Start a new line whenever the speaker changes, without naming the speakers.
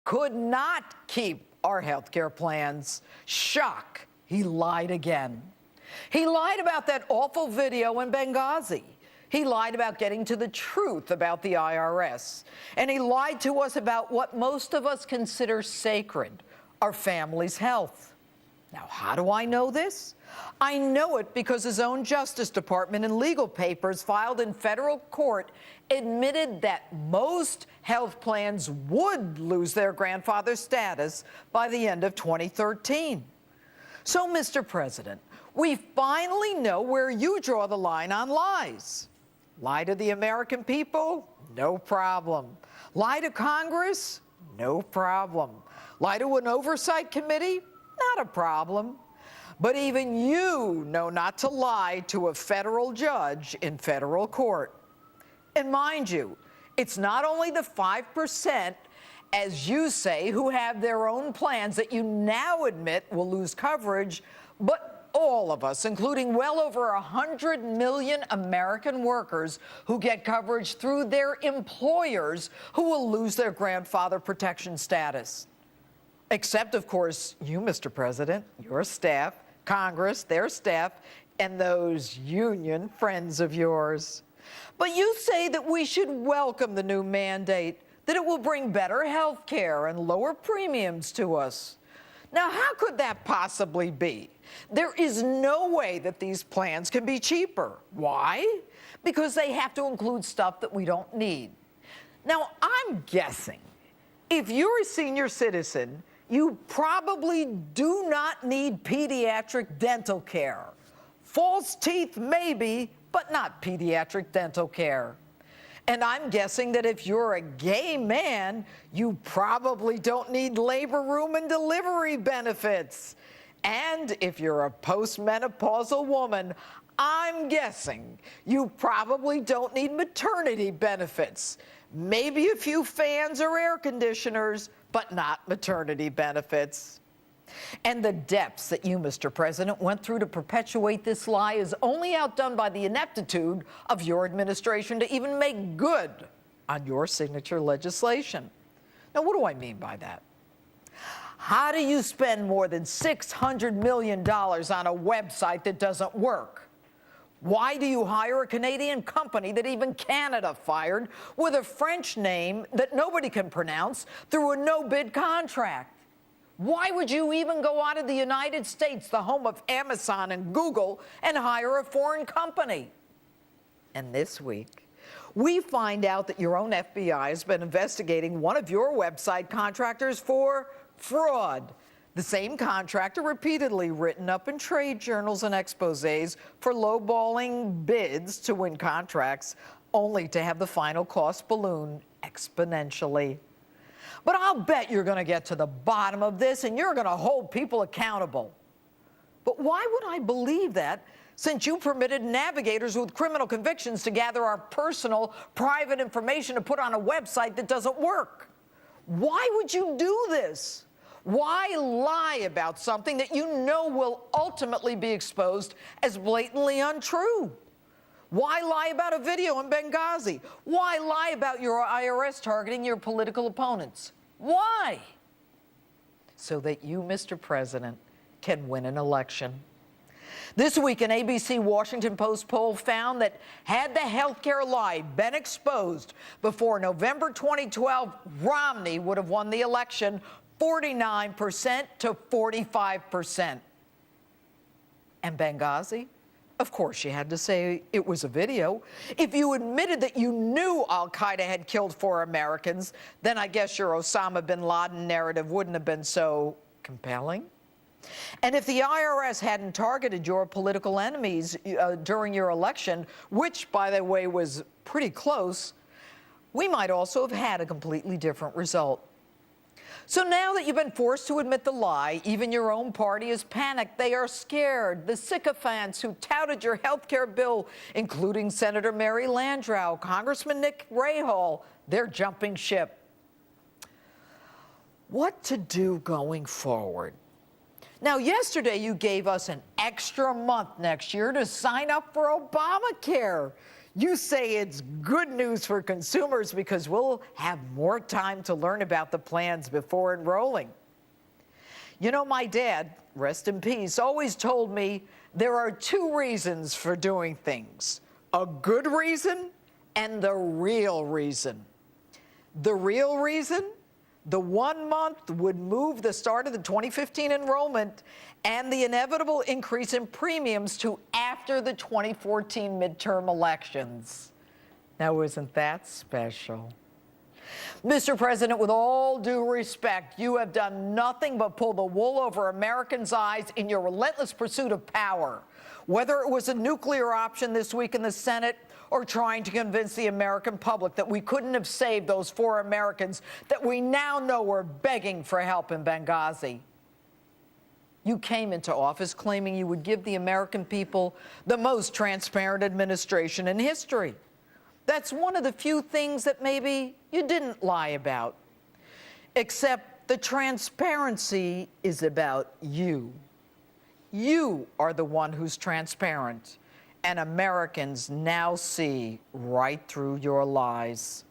could not keep our health care plans. Shock, he lied again. He lied about that awful video in Benghazi. He lied about getting to the truth about the IRS. And he lied to us about what most of us consider sacred, our family's health. Now, how do I know this? I know it because his own Justice Department in legal papers filed in federal court admitted that most health plans would lose their grandfather status by the end of 2013. So, Mr. President, we finally know where you draw the line on lies. Lie to the American people? No problem. Lie to Congress? No problem. Lie to an oversight committee? Not a problem. But even you know not to lie to a federal judge in federal court. And mind you, it's not only the 5%, as you say, who have their own plans that you now admit will lose coverage, but all of us, including well over 100 million American workers who get coverage through their employers, who will lose their grandfather protection status. Except, of course, you, Mr. President, your staff, Congress, their staff, and those union friends of yours. But you say that we should welcome the new mandate, that it will bring better health care and lower premiums to us. Now, how could that possibly be? There is no way that these plans can be cheaper. Why? Because they have to include stuff that we don't need. Now, I'm guessing if you're a senior citizen, you probably do not need pediatric dental care. False teeth, maybe, but not pediatric dental care. And I'm guessing that if you're a gay man, you probably don't need labor room and delivery benefits. And if you're a postmenopausal woman, I'm guessing you probably don't need maternity benefits. Maybe a few fans or air conditioners, but not maternity benefits. And the depths that you, Mr. President, went through to perpetuate this lie is only outdone by the ineptitude of your administration to even make good on your signature legislation. Now, what do I mean by that? How do you spend more than $600 million on a website that doesn't work? Why do you hire a Canadian company that even Canada fired with a French name that nobody can pronounce through a no-bid contract? Why would you even go out of the United States, the home of Amazon and Google, and hire a foreign company? And this week, we find out that your own FBI has been investigating one of your website contractors for fraud. The same contractor repeatedly written up in trade journals and exposés for lowballing bids to win contracts, only to have the final cost balloon exponentially. But I'll bet you're going to get to the bottom of this and you're going to hold people accountable. But why would I believe that, since you permitted navigators with criminal convictions to gather our personal, private information to put on a website that doesn't work? Why would you do this? Why lie about something that you know will ultimately be exposed as blatantly untrue? Why lie about a video in Benghazi? Why lie about your IRS targeting your political opponents? Why? So that you, Mr. President, can win an election. This week, an ABC Washington Post poll found that had the healthcare lie been exposed before November 2012, Romney would have won the election 49% to 45%. And Benghazi? Of course, you had to say it was a video. If you admitted that you knew al-Qaeda had killed 4 Americans, then I guess your Osama bin Laden narrative wouldn't have been so compelling. And if the IRS hadn't targeted your political enemies during your election, which, by the way, was pretty close, we might also have had a completely different result. So now that you've been forced to admit the lie, even your own party is panicked. They are scared. The sycophants who touted your health care bill, including Senator Mary Landrieu, Congressman Nick Rahall, they're jumping ship. What to do going forward? Now, yesterday you gave us an extra month next year to sign up for Obamacare. You say it's good news for consumers because we'll have more time to learn about the plans before enrolling. You know, my dad, rest in peace, always told me there are two reasons for doing things: a good reason and the real reason. The real reason? The 1 month would move the start of the 2015 enrollment and the inevitable increase in premiums to after the 2014 midterm elections. Now, isn't that special? Mr. President, with all due respect, you have done nothing but pull the wool over Americans' eyes in your relentless pursuit of power. Whether it was a nuclear option this week in the Senate or trying to convince the American public that we couldn't have saved those 4 Americans that we now know were begging for help in Benghazi. You came into office claiming you would give the American people the most transparent administration in history. That's one of the few things that maybe you didn't lie about. Except the transparency is about you. You are the one who's transparent, and Americans now see right through your lies.